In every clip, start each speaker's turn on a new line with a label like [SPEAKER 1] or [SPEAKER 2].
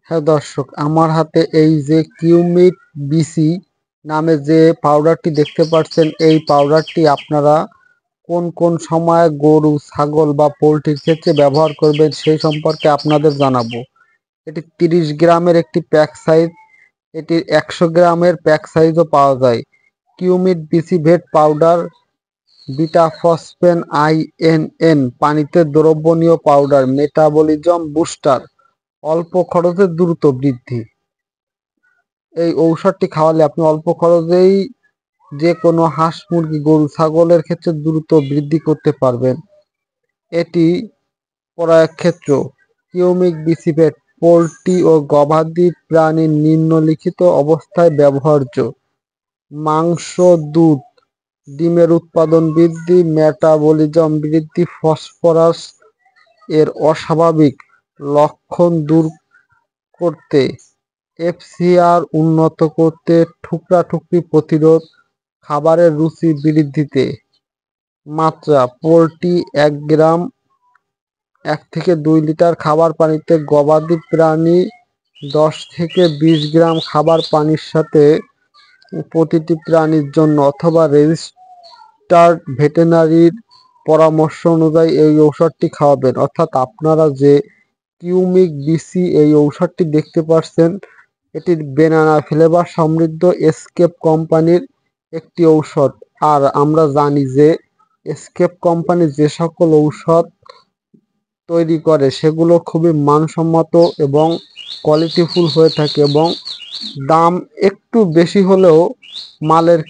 [SPEAKER 1] হ্যাঁ দর্শক, আমার হাতে এই যে কিউমিট বিসি নামে যে পাউডারটি দেখতে পাচ্ছেন, এই পাউডারটি আপনারা কোন কোন সময়ে গরু, ছাগল বা পোলট্রির ক্ষেত্রে ব্যবহার করবেন সেই সম্পর্কে আপনাদের জানাবো। এটি 30 গ্রামের একটি প্যাক সাইজ। এটি 100 গ্রামের প্যাক সাইজও পাওয়া যায়। কিউমিট বিসি ভেট পাউডার, বিটাফসফেন আইএনএন, পানিতে দ্রবণীয় পাউডার, মেটাবলিজম বুস্টার, অল্প খরচে দ্রুত বৃদ্ধি। এই ঔষধটি খাওয়ালে আপনি অল্প খরচেই যে কোনো হাঁস, মুরগি, গরু, ছাগলের ক্ষেত্রে দ্রুত বৃদ্ধি করতে পারবেন। এটি প্রয়োগ ক্ষেত্র: কিউমিক বিসিভেট পোল্ট্রি ও গবাদি প্রাণীর নিম্নলিখিত অবস্থায় ব্যবহার্য: মাংস, দুধ, ডিমের উৎপাদন বৃদ্ধি, মেটাবলিজম বৃদ্ধি, ফসফরাস এর অস্বাভাবিক লক্ষণ দূর করতে, এফসিআর উন্নত করতে, ঠুকরাঠুকরি প্রতিরোধ, খাবারের রুচি বৃদ্ধিতে। মাত্রা: পোল্ট্রি 1 গ্রাম 1 থেকে 2 লিটার খাবার পানিতে, গবাদি প্রাণী 10 থেকে 20 গ্রাম খাবার পানির সাথে প্রতিটি প্রাণীর জন্য, অথবা রেজিস্টার্ড ভেটেরিনারির পরামর্শ অনুযায়ী এই ঔষধটি খাওয়াবেন। অর্থাৎ আপনারা যে কিউমিক বিসি এই ঔষধটি দেখতে পাচ্ছেন, এটি বেনানা ফ্লেভার সমৃদ্ধ এসকেপ কোম্পানির একটি ঔষধ। আর আমরা জানি যে এসকেপ কোম্পানি যে সকল ঔষধ তৈরি করে সেগুলো খুবই মানসম্মত এবং কোয়ালিটিফুল হয়ে থাকে, এবং দাম একটু বেশি হলেও মালের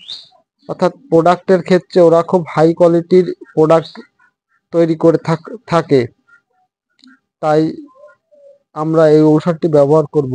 [SPEAKER 1] অর্থাৎ প্রোডাক্টের ক্ষেত্রে ওরা খুব হাই কোয়ালিটির প্রোডাক্ট তৈরি করে থাকে। তাই আমরা এই ঔষধটি ব্যবহার করব।